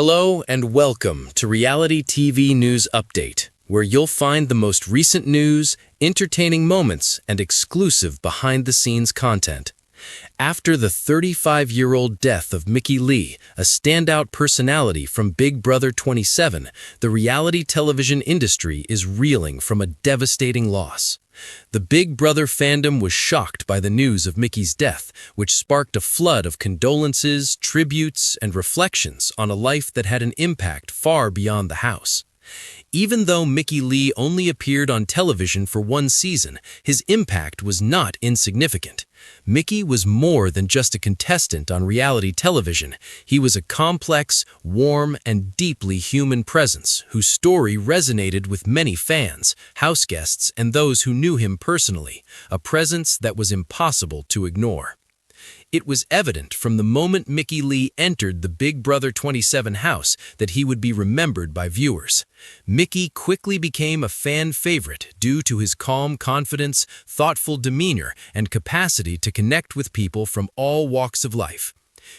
Hello and welcome to Reality TV News Update, where you'll find the most recent news, entertaining moments, and exclusive behind-the-scenes content. After the 35-year-old death of Mickey Lee, a standout personality from Big Brother 27, the reality television industry is reeling from a devastating loss. The Big Brother fandom was shocked by the news of Mickey's death, which sparked a flood of condolences, tributes, and reflections on a life that had an impact far beyond the house. Even though Mickey Lee only appeared on television for one season, his impact was not insignificant. Mickey was more than just a contestant on reality television. He was a complex, warm, and deeply human presence whose story resonated with many fans, house guests, and those who knew him personally, a presence that was impossible to ignore. It was evident from the moment Mickey Lee entered the Big Brother 27 house that he would be remembered by viewers. Mickey quickly became a fan favorite due to his calm confidence, thoughtful demeanor, and capacity to connect with people from all walks of life.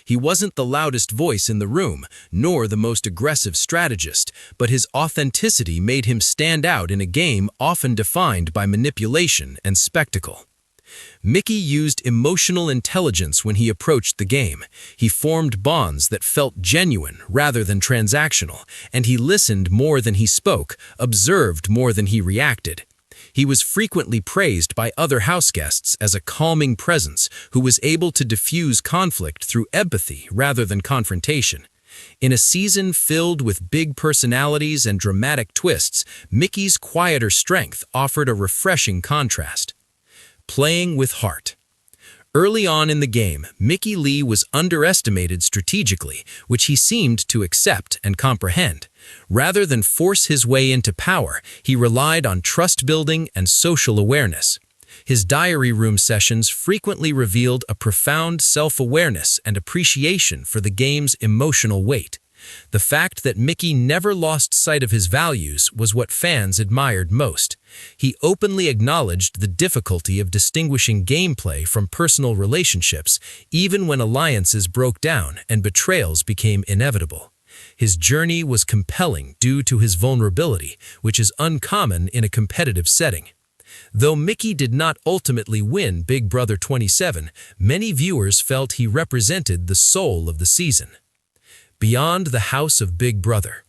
He wasn't the loudest voice in the room, nor the most aggressive strategist, but his authenticity made him stand out in a game often defined by manipulation and spectacle. Mickey used emotional intelligence when he approached the game. He formed bonds that felt genuine rather than transactional, and he listened more than he spoke, observed more than he reacted. He was frequently praised by other house guests as a calming presence who was able to diffuse conflict through empathy rather than confrontation. In a season filled with big personalities and dramatic twists, Mickey's quieter strength offered a refreshing contrast. Playing with heart. Early on in the game, Mickey Lee was underestimated strategically, which he seemed to accept and comprehend. Rather than force his way into power, he relied on trust-building and social awareness. His diary room sessions frequently revealed a profound self-awareness and appreciation for the game's emotional weight. The fact that Mickey never lost sight of his values was what fans admired most. He openly acknowledged the difficulty of distinguishing gameplay from personal relationships, even when alliances broke down and betrayals became inevitable. His journey was compelling due to his vulnerability, which is uncommon in a competitive setting. Though Mickey did not ultimately win Big Brother 27, many viewers felt he represented the soul of the season. Beyond the house of Big Brother.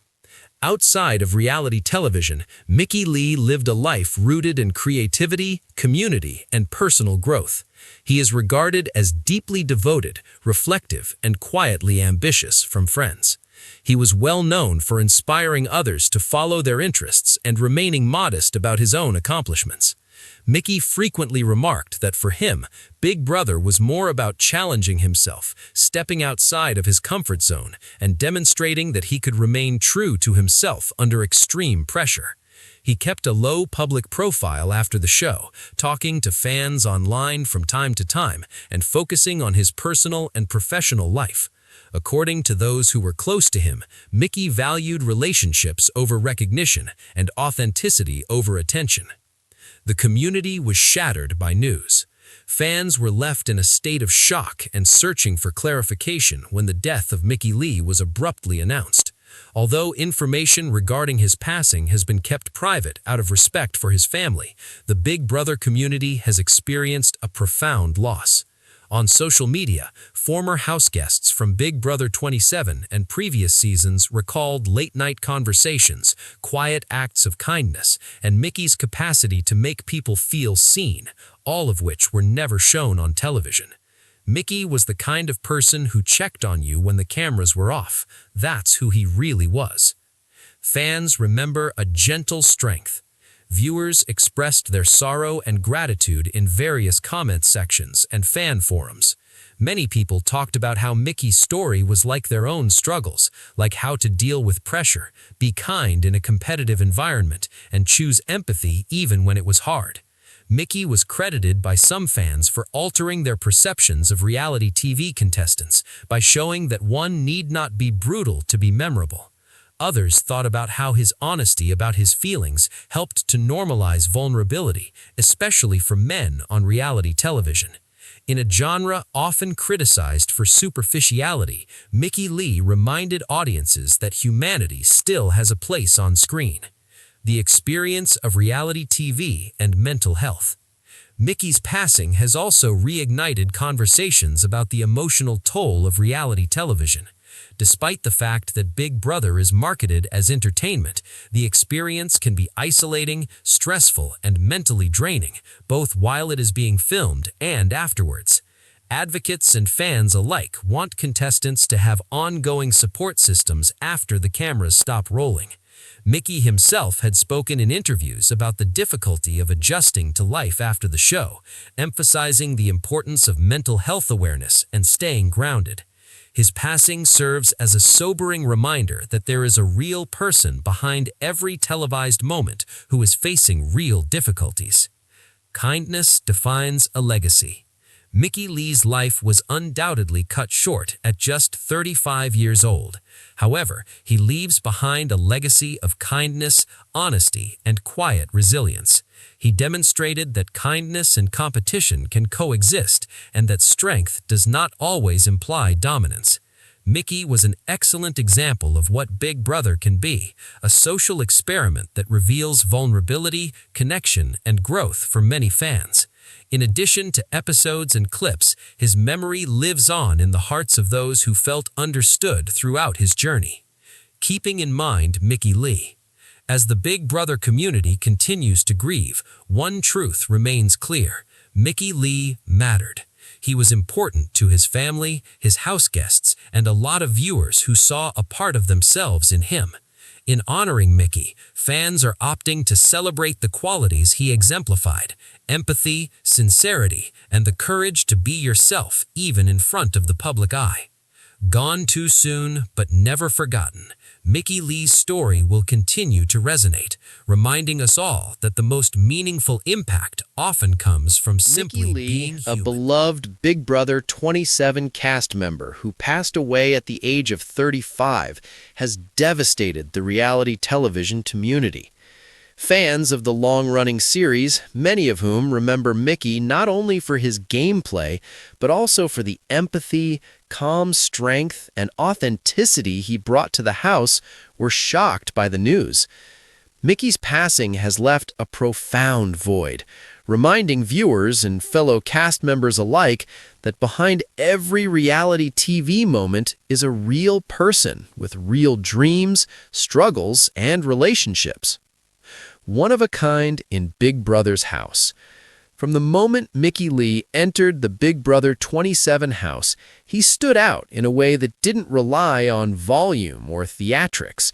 Outside of reality television, Mickey Lee lived a life rooted in creativity, community, and personal growth. He is regarded as deeply devoted, reflective, and quietly ambitious from friends. He was well known for inspiring others to follow their interests and remaining modest about his own accomplishments. Mickey frequently remarked that for him, Big Brother was more about challenging himself, stepping outside of his comfort zone, and demonstrating that he could remain true to himself under extreme pressure. He kept a low public profile after the show, talking to fans online from time to time and focusing on his personal and professional life. According to those who were close to him, Mickey valued relationships over recognition and authenticity over attention. The community was shattered by news. Fans were left in a state of shock and searching for clarification when the death of Mickey Lee was abruptly announced. Although information regarding his passing has been kept private out of respect for his family, the Big Brother community has experienced a profound loss. On social media, former house guests from Big Brother 27 and previous seasons recalled late-night conversations, quiet acts of kindness, and Mickey's capacity to make people feel seen, all of which were never shown on television. Mickey was the kind of person who checked on you when the cameras were off. That's who he really was. Fans remember a gentle strength. Viewers expressed their sorrow and gratitude in various comment sections and fan forums. Many people talked about how Mickey's story was like their own struggles, like how to deal with pressure, be kind in a competitive environment, and choose empathy even when it was hard. Mickey was credited by some fans for altering their perceptions of reality TV contestants by showing that one need not be brutal to be memorable. Others thought about how his honesty about his feelings helped to normalize vulnerability, especially for men on reality television. In a genre often criticized for superficiality, Mickey Lee reminded audiences that humanity still has a place on screen. The experience of reality TV and mental health. Mickey's passing has also reignited conversations about the emotional toll of reality television. Despite the fact that Big Brother is marketed as entertainment, the experience can be isolating, stressful, and mentally draining, both while it is being filmed and afterwards. Advocates and fans alike want contestants to have ongoing support systems after the cameras stop rolling. Mickey himself had spoken in interviews about the difficulty of adjusting to life after the show, emphasizing the importance of mental health awareness and staying grounded. His passing serves as a sobering reminder that there is a real person behind every televised moment who is facing real difficulties. Kindness defines a legacy. Mickey Lee's life was undoubtedly cut short at just 35 years old. However, he leaves behind a legacy of kindness, honesty, and quiet resilience. He demonstrated that kindness and competition can coexist and that strength does not always imply dominance. Mickey was an excellent example of what Big Brother can be, a social experiment that reveals vulnerability, connection, and growth for many fans. In addition to episodes and clips, his memory lives on in the hearts of those who felt understood throughout his journey. Keeping in mind Mickey Lee. As the Big Brother community continues to grieve, one truth remains clear: Mickey Lee mattered. He was important to his family, his house guests, and a lot of viewers who saw a part of themselves in him. In honoring Mickey, fans are opting to celebrate the qualities he exemplified: empathy, sincerity, and the courage to be yourself even in front of the public eye. Gone too soon, but never forgotten, Mickey Lee's story will continue to resonate, reminding us all that the most meaningful impact often comes from simply being human. A beloved Big Brother 27 cast member who passed away at the age of 35, has devastated the reality television community. Fans of the long-running series, many of whom remember Mickey not only for his gameplay, but also for the empathy, calm strength, and authenticity he brought to the house, were shocked by the news. Mickey's passing has left a profound void, reminding viewers and fellow cast members alike that behind every reality TV moment is a real person with real dreams, struggles, and relationships. One of a kind in Big Brother's house. From the moment Mickey Lee entered the Big Brother 27 house, he stood out in a way that didn't rely on volume or theatrics.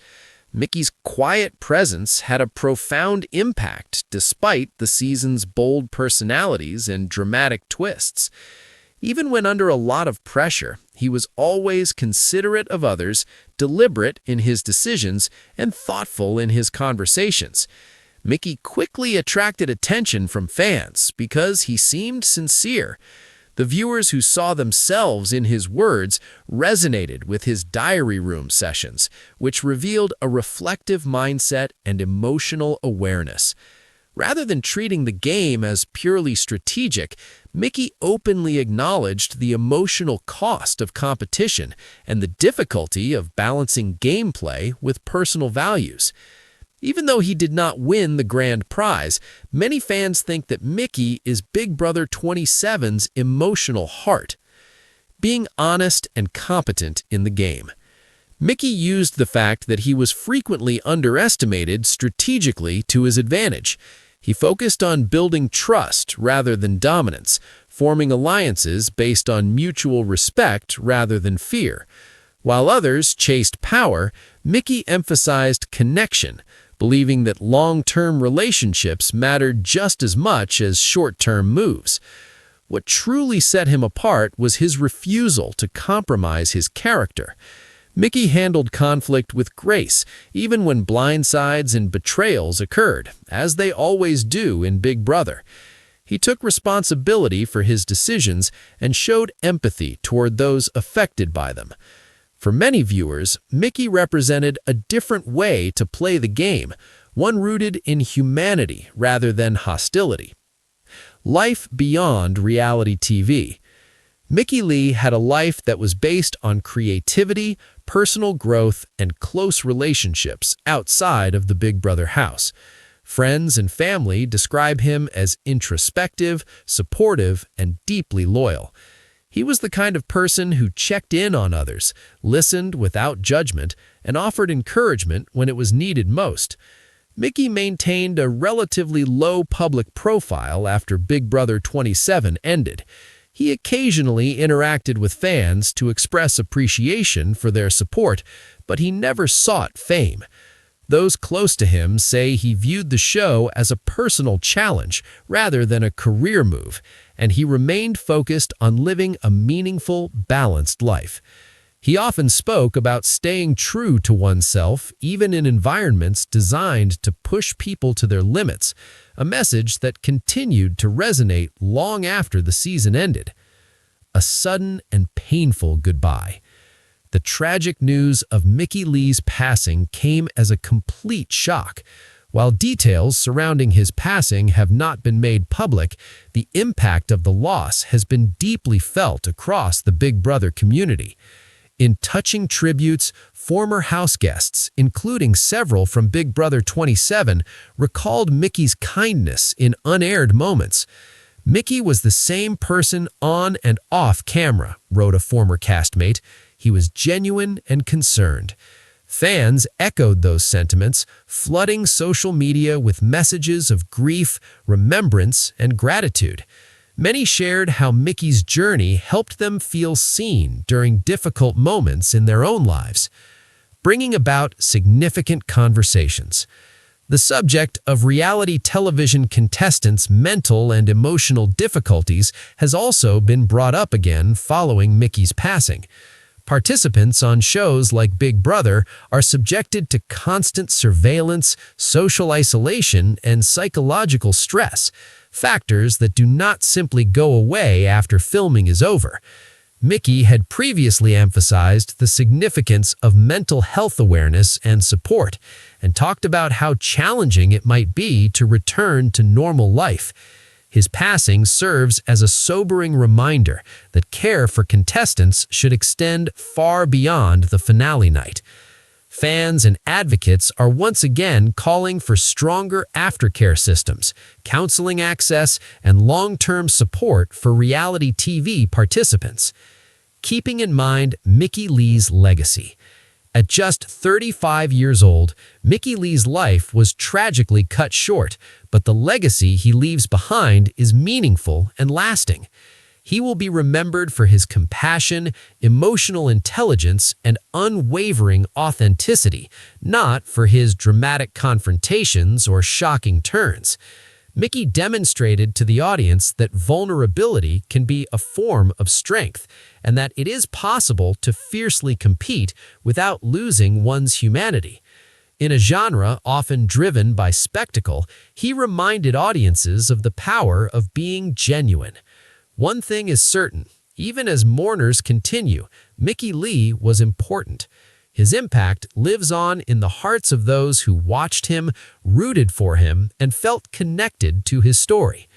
Mickey's quiet presence had a profound impact despite the season's bold personalities and dramatic twists. Even when under a lot of pressure, he was always considerate of others, deliberate in his decisions, and thoughtful in his conversations. Mickey quickly attracted attention from fans because he seemed sincere. The viewers who saw themselves in his words resonated with his diary room sessions, which revealed a reflective mindset and emotional awareness. Rather than treating the game as purely strategic, Mickey openly acknowledged the emotional cost of competition and the difficulty of balancing gameplay with personal values. Even though he did not win the grand prize, many fans think that Mickey is Big Brother 27's emotional heart. Being honest and competent in the game. Mickey used the fact that he was frequently underestimated strategically to his advantage. He focused on building trust rather than dominance, forming alliances based on mutual respect rather than fear. While others chased power, Mickey emphasized connection, believing that long-term relationships mattered just as much as short-term moves. What truly set him apart was his refusal to compromise his character. Mickey handled conflict with grace, even when blindsides and betrayals occurred, as they always do in Big Brother. He took responsibility for his decisions and showed empathy toward those affected by them. For many viewers, Mickey represented a different way to play the game, one rooted in humanity rather than hostility. Life beyond reality TV. Mickey Lee had a life that was based on creativity, personal growth, and close relationships outside of the Big Brother house. Friends and family describe him as introspective, supportive, and deeply loyal. He was the kind of person who checked in on others, listened without judgment, and offered encouragement when it was needed most. Mickey maintained a relatively low public profile after Big Brother 27 ended. He occasionally interacted with fans to express appreciation for their support, but he never sought fame. Those close to him say he viewed the show as a personal challenge rather than a career move, and he remained focused on living a meaningful, balanced life. He often spoke about staying true to oneself, even in environments designed to push people to their limits, a message that continued to resonate long after the season ended. A sudden and painful goodbye. The tragic news of Mickey Lee's passing came as a complete shock. While details surrounding his passing have not been made public, the impact of the loss has been deeply felt across the Big Brother community. In touching tributes, former house guests, including several from Big Brother 27, recalled Mickey's kindness in unaired moments. "Mickey was the same person on and off camera," wrote a former castmate. "He was genuine and concerned." Fans echoed those sentiments, flooding social media with messages of grief, remembrance, and gratitude. Many shared how Mickey's journey helped them feel seen during difficult moments in their own lives, bringing about significant conversations. The subject of reality television contestants' mental and emotional difficulties has also been brought up again following Mickey's passing. Participants on shows like Big Brother are subjected to constant surveillance, social isolation, and psychological stress, factors that do not simply go away after filming is over. Mickey had previously emphasized the significance of mental health awareness and support, and talked about how challenging it might be to return to normal life. His passing serves as a sobering reminder that care for contestants should extend far beyond the finale night. Fans and advocates are once again calling for stronger aftercare systems, counseling access, and long-term support for reality TV participants. Keeping in mind Mickey Lee's legacy. At just 35 years old, Mickey Lee's life was tragically cut short, but the legacy he leaves behind is meaningful and lasting. He will be remembered for his compassion, emotional intelligence, and unwavering authenticity, not for his dramatic confrontations or shocking turns. Mickey demonstrated to the audience that vulnerability can be a form of strength, and that it is possible to fiercely compete without losing one's humanity. In a genre often driven by spectacle, he reminded audiences of the power of being genuine. One thing is certain, even as mourners continue, Mickey Lee was important. His impact lives on in the hearts of those who watched him, rooted for him, and felt connected to his story.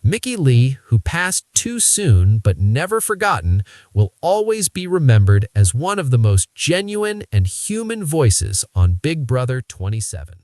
Mickey Lee, who passed too soon but never forgotten, will always be remembered as one of the most genuine and human voices on Big Brother 27.